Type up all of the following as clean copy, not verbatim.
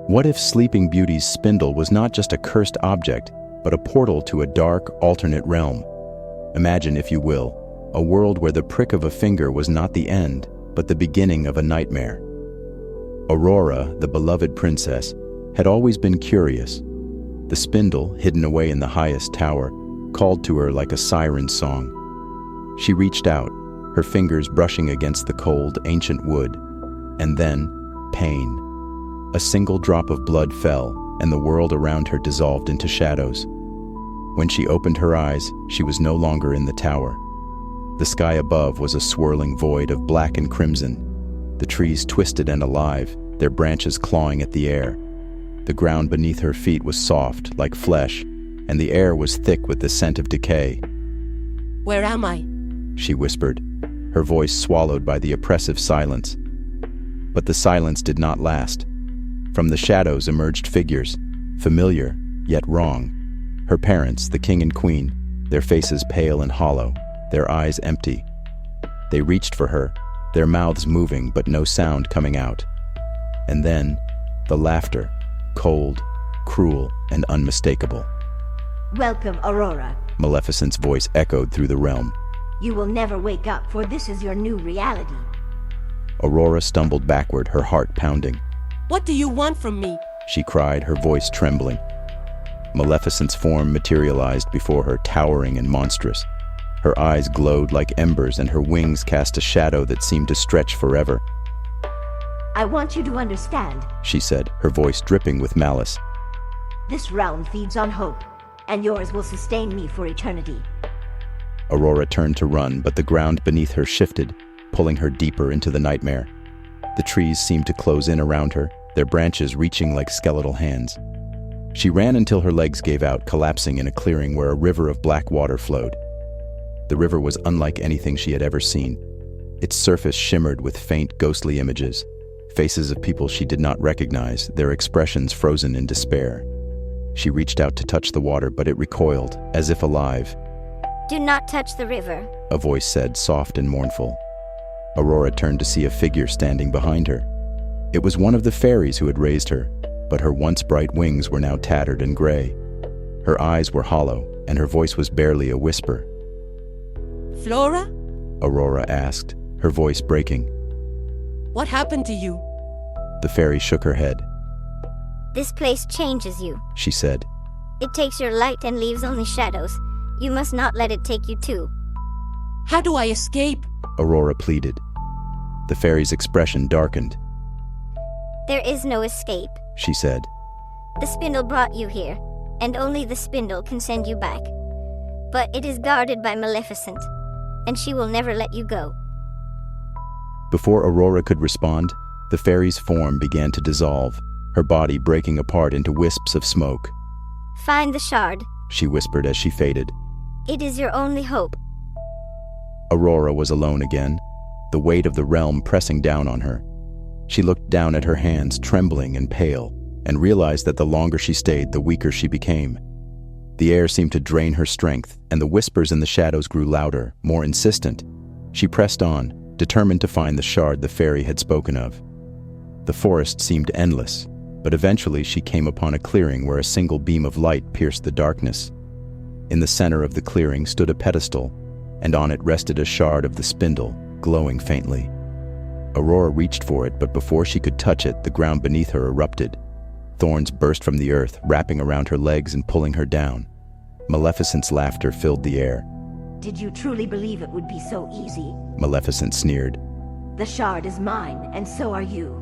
What if Sleeping Beauty's spindle was not just a cursed object, but a portal to a dark, alternate realm? Imagine, if you will, a world where the prick of a finger was not the end, but the beginning of a nightmare. Aurora, the beloved princess, had always been curious. The spindle, hidden away in the highest tower, called to her like a siren's song. She reached out, her fingers brushing against the cold, ancient wood. And then, pain. A single drop of blood fell, and the world around her dissolved into shadows. When she opened her eyes, she was no longer in the tower. The sky above was a swirling void of black and crimson. The trees twisted and alive, their branches clawing at the air. The ground beneath her feet was soft, like flesh, and the air was thick with the scent of decay. "Where am I?" she whispered, her voice swallowed by the oppressive silence. But the silence did not last. From the shadows emerged figures, familiar, yet wrong. Her parents, the king and queen, their faces pale and hollow, their eyes empty. They reached for her, their mouths moving but no sound coming out. And then, the laughter, cold, cruel, and unmistakable. "Welcome, Aurora." Maleficent's voice echoed through the realm. "You will never wake up, for this is your new reality." Aurora stumbled backward, her heart pounding. "What do you want from me?" she cried, her voice trembling. Maleficent's form materialized before her, towering and monstrous. Her eyes glowed like embers, and her wings cast a shadow that seemed to stretch forever. "I want you to understand," she said, her voice dripping with malice. "this realm feeds on hope, and yours will sustain me for eternity." Aurora turned to run, but the ground beneath her shifted, pulling her deeper into the nightmare. The trees seemed to close in around her, their branches reaching like skeletal hands. She ran until her legs gave out, collapsing in a clearing where a river of black water flowed. The river was unlike anything she had ever seen. Its surface shimmered with faint, ghostly images, faces of people she did not recognize, their expressions frozen in despair. She reached out to touch the water, but it recoiled, as if alive. "Do not touch the river," a voice said, soft and mournful. Aurora turned to see a figure standing behind her. It was one of the fairies who had raised her, but her once bright wings were now tattered and gray. Her eyes were hollow, and her voice was barely a whisper. "Flora? Aurora asked, her voice breaking. What happened to you?" The fairy shook her head. "This place changes you. She said. It takes your light and leaves only shadows. You must not let it take you too." "How do I escape?" Aurora pleaded. The fairy's expression darkened. "There is no escape," she said. "The spindle brought you here, and only the spindle can send you back. But it is guarded by Maleficent, and she will never let you go." Before Aurora could respond, the fairy's form began to dissolve, her body breaking apart into wisps of smoke. "Find the shard," she whispered as she faded. "It is your only hope." Aurora was alone again, the weight of the realm pressing down on her. She looked down at her hands, trembling and pale, and realized that the longer she stayed, the weaker she became. The air seemed to drain her strength, and the whispers in the shadows grew louder, more insistent. She pressed on, determined to find the shard the fairy had spoken of. The forest seemed endless, but eventually she came upon a clearing where a single beam of light pierced the darkness. In the center of the clearing stood a pedestal, and on it rested a shard of the spindle, glowing faintly. Aurora reached for it, but before she could touch it, the ground beneath her erupted. Thorns burst from the earth, wrapping around her legs and pulling her down. Maleficent's laughter filled the air. "Did you truly believe it would be so easy?" Maleficent sneered. "The shard is mine, and so are you."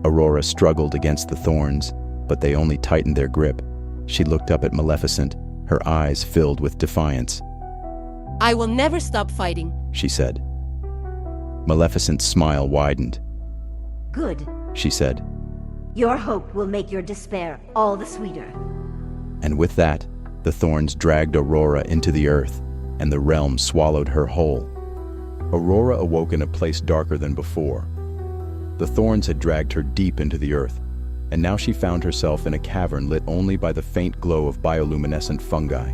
Aurora struggled against the thorns, but they only tightened their grip. She looked up at Maleficent, her eyes filled with defiance. "I will never stop fighting," she said. Maleficent's smile widened. "Good. She said. Your hope will make your despair all the sweeter." And with that, the thorns dragged Aurora into the earth, and the realm swallowed her whole. Aurora awoke in a place darker than before. The thorns had dragged her deep into the earth, and now she found herself in a cavern lit only by the faint glow of bioluminescent fungi.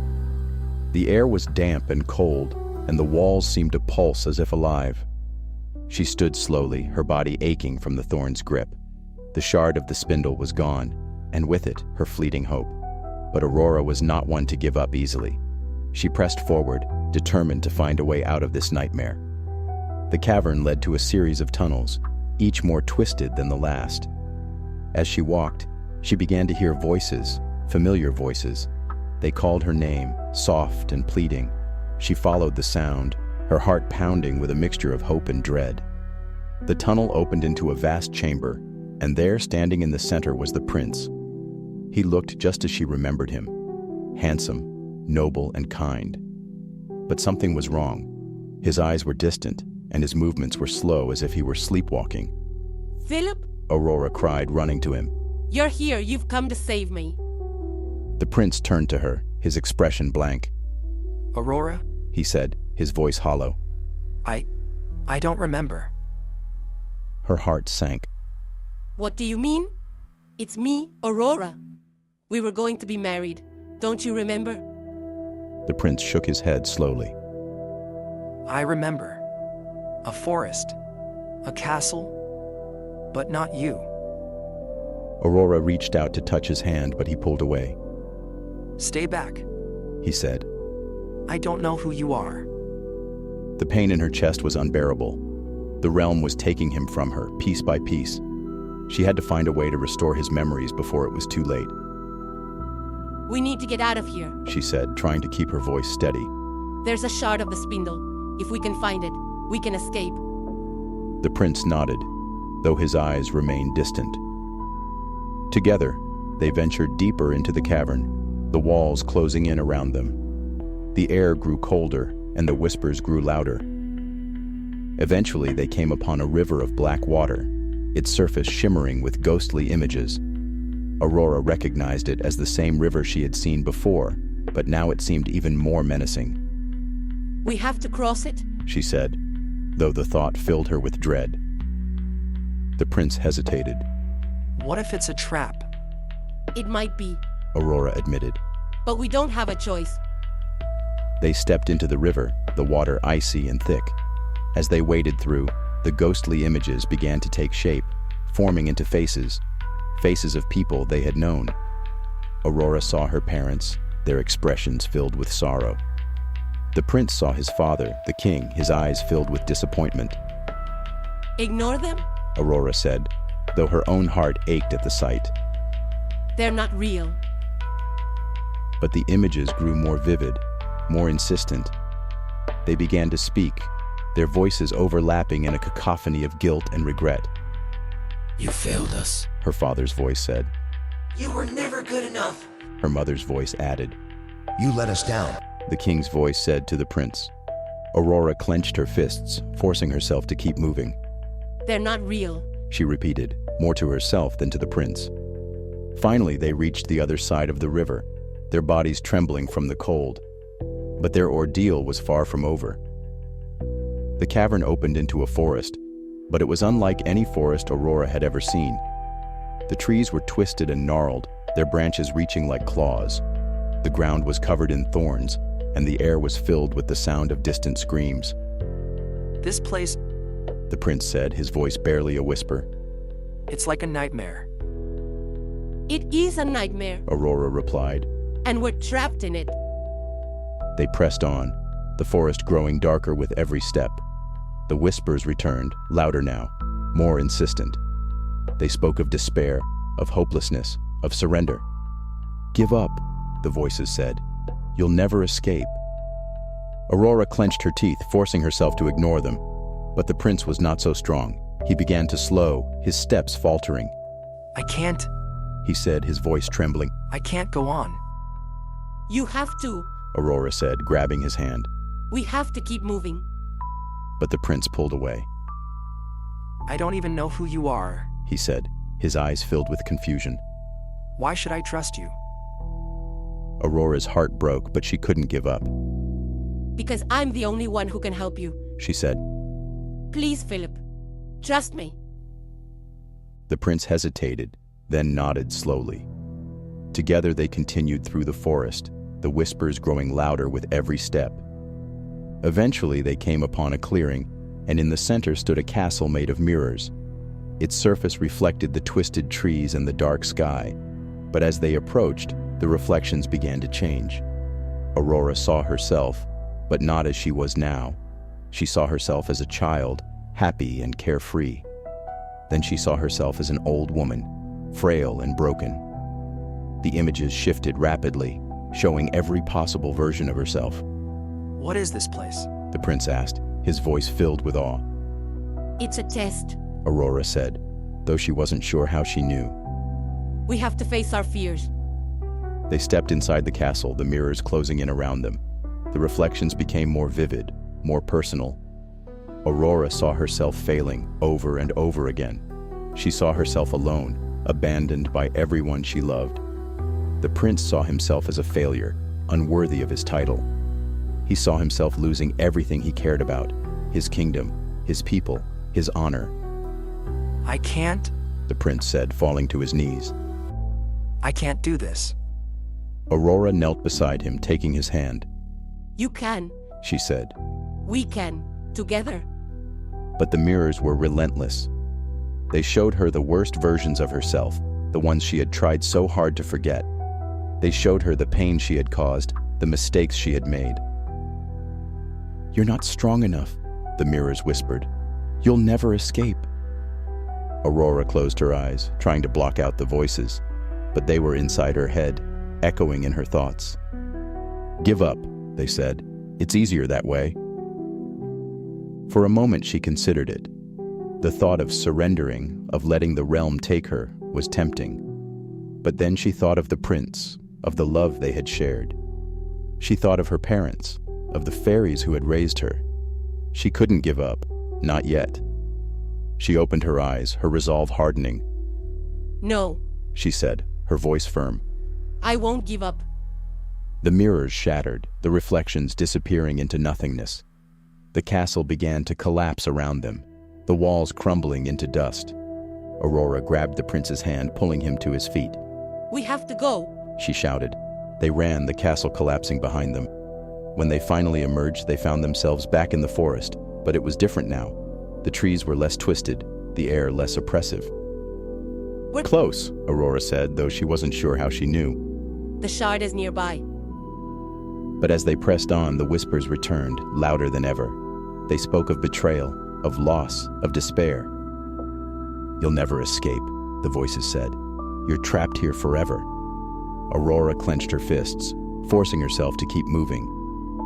The air was damp and cold, and the walls seemed to pulse as if alive. She stood slowly, her body aching from the thorn's grip. The shard of the spindle was gone, and with it, her fleeting hope. But Aurora was not one to give up easily. She pressed forward, determined to find a way out of this nightmare. The cavern led to a series of tunnels, each more twisted than the last. As she walked, she began to hear voices, familiar voices. They called her name, soft and pleading. She followed the sound, her heart pounding with a mixture of hope and dread. The tunnel opened into a vast chamber, and there, standing in the center, was the prince. He looked just as she remembered him, handsome, noble, and kind. But something was wrong. His eyes were distant, and his movements were slow as if he were sleepwalking. Philip? Aurora cried, running to him. You're here. You've come to save me. The prince turned to her, his expression blank. Aurora? He said, his voice hollow. I don't remember. Her heart sank. What do you mean? It's me, Aurora. We were going to be married. Don't you remember? The prince shook his head slowly. I remember. A forest. A castle. But not you. Aurora reached out to touch his hand, but he pulled away. Stay back, He said. I don't know who you are. The pain in her chest was unbearable. The realm was taking him from her, piece by piece. She had to find a way to restore his memories before it was too late. We need to get out of here. She said, trying to keep her voice steady. There's a shard of the spindle. If we can find it, we can escape. The prince nodded, though his eyes remained distant. Together, they ventured deeper into the cavern, the walls closing in around them. The air grew colder, and the whispers grew louder. Eventually, they came upon a river of black water, its surface shimmering with ghostly images. Aurora recognized it as the same river she had seen before, but now it seemed even more menacing. We have to cross it? She said, though the thought filled her with dread. The prince hesitated. What if it's a trap? It might be, Aurora admitted. but we don't have a choice. They stepped into the river, the water icy and thick. As they waded through, the ghostly images began to take shape, forming into faces of people they had known. Aurora saw her parents, their expressions filled with sorrow. The prince saw his father, the king, his eyes filled with disappointment. Ignore them? Aurora said, though her own heart ached at the sight. They're not real. But the images grew more vivid, more insistent. They began to speak, their voices overlapping in a cacophony of guilt and regret. You failed us. Her father's voice said. You were never good enough. Her mother's voice added. You let us down. The king's voice said to the prince. Aurora clenched her fists, forcing herself to keep moving. They're not real. She repeated, more to herself than to the prince. Finally, they reached the other side of the river, their bodies trembling from the cold. But their ordeal was far from over. The cavern opened into a forest, but it was unlike any forest Aurora had ever seen. The trees were twisted and gnarled, their branches reaching like claws. The ground was covered in thorns, and the air was filled with the sound of distant screams. This place, The prince said, his voice barely a whisper. it's like a nightmare. It is a nightmare, Aurora replied. and we're trapped in it. They pressed on, the forest growing darker with every step. The whispers returned, louder now, more insistent. They spoke of despair, of hopelessness, of surrender. Give up, the voices said. You'll never escape. Aurora clenched her teeth, forcing herself to ignore them. But the prince was not so strong. He began to slow, his steps faltering. I can't He said, his voice trembling. go on. You have to. Aurora said, grabbing his hand. We have to keep moving. But the prince pulled away. I don't even know who you are. He said, his eyes filled with confusion. Why should I trust you? Aurora's heart broke, but she couldn't give up. Because I'm the only one who can help you. She said. Please, Philip. Trust me. The prince hesitated, then nodded slowly. Together they continued through the forest, the whispers growing louder with every step. Eventually they came upon a clearing, and in the center stood a castle made of mirrors. Its surface reflected the twisted trees and the dark sky, but as they approached, the reflections began to change. Aurora saw herself, but not as she was now. She saw herself as a child, happy and carefree. Then she saw herself as an old woman, frail and broken. The images shifted rapidly, showing every possible version of herself. What is this place? The prince asked, his voice filled with awe. It's a test. Aurora said, though she wasn't sure how she knew. We have to face our fears. They stepped inside the castle, the mirrors closing in around them. The reflections became more vivid, more personal. Aurora saw herself failing over and over again. She saw herself alone, abandoned by everyone she loved. The prince saw himself as a failure, unworthy of his title. He saw himself losing everything he cared about, his kingdom, his people, his honor. I can't. The prince said, falling to his knees. I can't do this. Aurora knelt beside him, taking his hand. You can. She said. We can. Together. But the mirrors were relentless. They showed her the worst versions of herself, the ones she had tried so hard to forget. They showed her the pain she had caused, the mistakes she had made. "You're not strong enough," the mirrors whispered. "You'll never escape." Aurora closed her eyes, trying to block out the voices, but they were inside her head, echoing in her thoughts. "Give up," they said. "It's easier that way." For a moment she considered it. The thought of surrendering, of letting the realm take her, was tempting. But then she thought of the prince, of the love they had shared. She thought of her parents, of the fairies who had raised her. She couldn't give up, not yet. She opened her eyes, her resolve hardening. No. She said, her voice firm. I won't give up. The mirrors shattered, the reflections disappearing into nothingness. The castle began to collapse around them, the walls crumbling into dust. Aurora grabbed the prince's hand, pulling him to his feet. We have to go. She shouted. They ran, the castle collapsing behind them. When they finally emerged, they found themselves back in the forest, but it was different now. The trees were less twisted, the air less oppressive. We're Close, Aurora said, though she wasn't sure how she knew. The shard is nearby. But as they pressed on, the whispers returned, louder than ever. They spoke of betrayal, of loss, of despair. You'll never escape, the voices said. You're trapped here forever. Aurora clenched her fists, forcing herself to keep moving.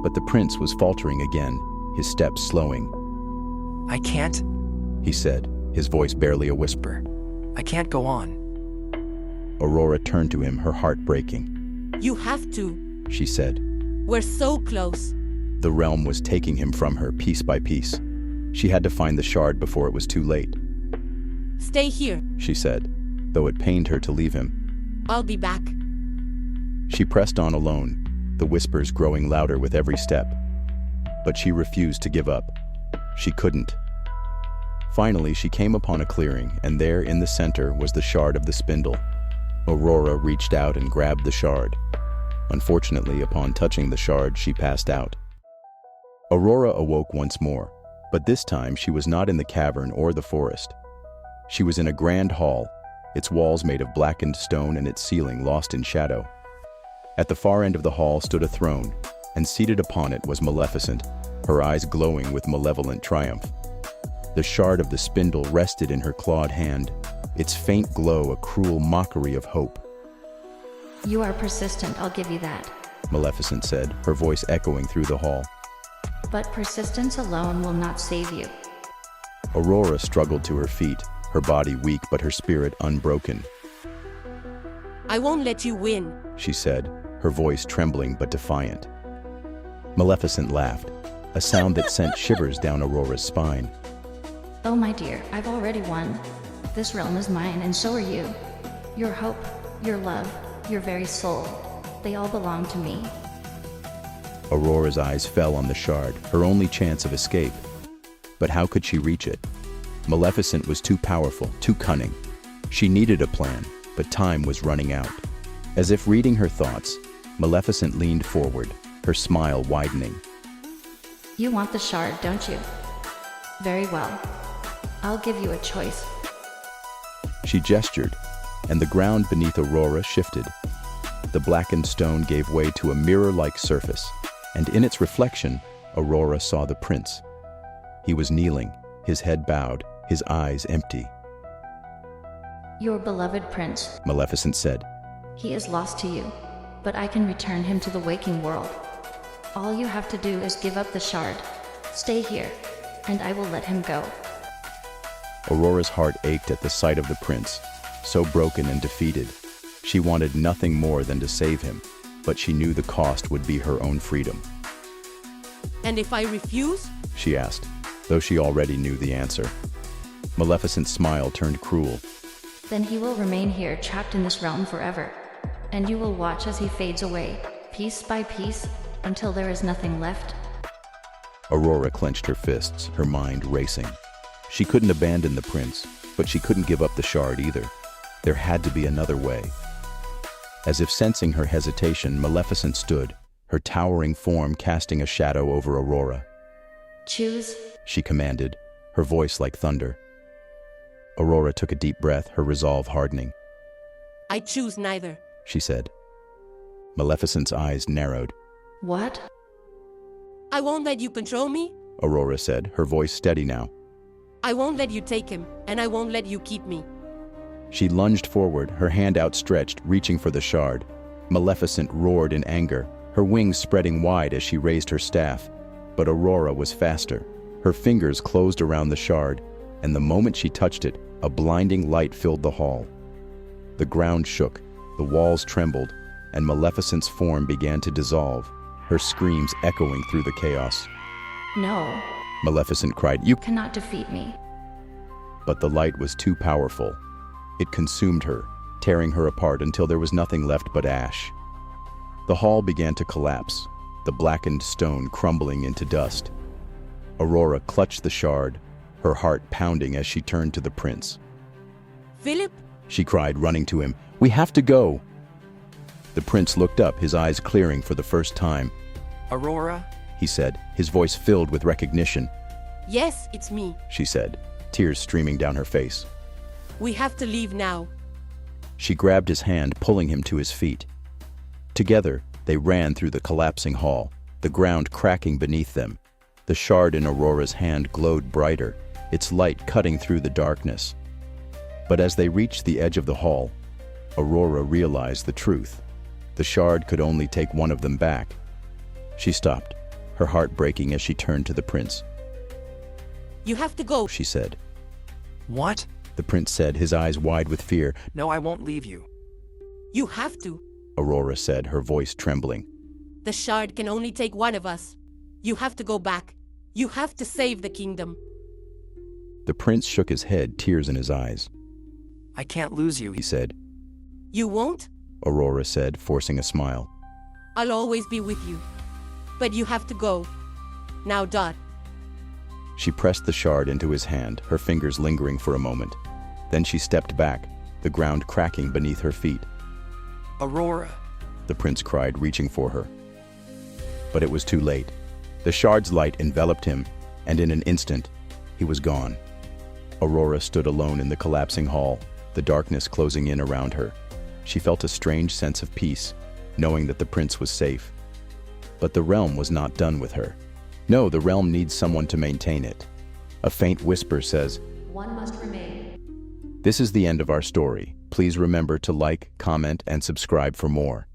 But the prince was faltering again, his steps slowing. I can't. He said, his voice barely a whisper. I can't go on. Aurora turned to him, her heart breaking. You have to. She said. We're so close. The realm was taking him from her piece by piece. She had to find the shard before it was too late. Stay here, she said, though it pained her to leave him. I'll be back. She pressed on alone, the whispers growing louder with every step. But she refused to give up. She couldn't. Finally, she came upon a clearing, and there in the center was the shard of the spindle. Aurora reached out and grabbed the shard. Unfortunately, upon touching the shard, she passed out. Aurora awoke once more, but this time she was not in the cavern or the forest. She was in a grand hall, its walls made of blackened stone and its ceiling lost in shadow. At the far end of the hall stood a throne, and seated upon it was Maleficent, her eyes glowing with malevolent triumph. The shard of the spindle rested in her clawed hand, its faint glow a cruel mockery of hope. You are persistent, I'll give you that. Maleficent said, her voice echoing through the hall. But persistence alone will not save you. Aurora struggled to her feet, her body weak but her spirit unbroken. I won't let you win, she said, her voice trembling but defiant. Maleficent laughed, a sound that sent shivers down Aurora's spine. Oh my dear, I've already won. This realm is mine, and so are you. Your hope, your love, your very soul, they all belong to me. Aurora's eyes fell on the shard, her only chance of escape. But how could she reach it? Maleficent was too powerful, too cunning. She needed a plan, but time was running out. As if reading her thoughts, Maleficent leaned forward, her smile widening. You want the shard, don't you? Very well. I'll give you a choice. She gestured, and the ground beneath Aurora shifted. The blackened stone gave way to a mirror-like surface, and in its reflection, Aurora saw the prince. He was kneeling, his head bowed, his eyes empty. Your beloved prince, Maleficent said. he is lost to you, but I can return him to the waking world. All you have to do is give up the shard. Stay here, and I will let him go. Aurora's heart ached at the sight of the prince, so broken and defeated. She wanted nothing more than to save him, but she knew the cost would be her own freedom. And if I refuse? She asked, though she already knew the answer. Maleficent's smile turned cruel. Then he will remain here trapped in this realm forever, and you will watch as he fades away, piece by piece, until there is nothing left. Aurora clenched her fists, her mind racing. She couldn't abandon the prince, but she couldn't give up the shard either. There had to be another way. As if sensing her hesitation, Maleficent stood, her towering form casting a shadow over Aurora. Choose. She commanded, her voice like thunder. Aurora took a deep breath, her resolve hardening. I choose neither. She said. Maleficent's eyes narrowed. What? I won't let you control me. Aurora said, her voice steady now. I won't let you take him, and I won't let you keep me. She lunged forward, her hand outstretched, reaching for the shard. Maleficent roared in anger, her wings spreading wide as she raised her staff. But Aurora was faster. Her fingers closed around the shard, and the moment she touched it, a blinding light filled the hall. The ground shook, the walls trembled, and Maleficent's form began to dissolve, her screams echoing through the chaos. No. Maleficent cried, "You Cannot defeat me. But the light was too powerful. It consumed her, tearing her apart until there was nothing left but ash. The hall began to collapse, the blackened stone crumbling into dust. Aurora clutched the shard, her heart pounding as she turned to the prince. Philip? She cried, running to him. "We have to go!" The prince looked up, his eyes clearing for the first time. Aurora? He said, his voice filled with recognition. Yes, it's me. She said, tears streaming down her face. We have to leave now. She grabbed his hand, pulling him to his feet. Together, they ran through the collapsing hall, the ground cracking beneath them. The shard in Aurora's hand glowed brighter, its light cutting through the darkness. But as they reached the edge of the hall, Aurora realized the truth. The shard could only take one of them back. She stopped, her heart breaking as she turned to the prince. You have to go. She said. What? The prince said, his eyes wide with fear. No, I won't leave you. You have to. Aurora said, her voice trembling. The shard can only take one of us. You have to go back. You have to save the kingdom. The prince shook his head, tears in his eyes. I can't lose you, He said. You won't? Aurora said, forcing a smile. I'll always be with you. But you have to go. Now, Dot. She pressed the shard into his hand, her fingers lingering for a moment. Then she stepped back, the ground cracking beneath her feet. Aurora. The prince cried, reaching for her. But it was too late. The shard's light enveloped him, and in an instant, he was gone. Aurora stood alone in the collapsing hall, the darkness closing in around her. She felt a strange sense of peace, knowing that the prince was safe. But the realm was not done with her. No, the realm needs someone to maintain it. A faint whisper says, One must remain. This is the end of our story. Please remember to like, comment, and subscribe for more.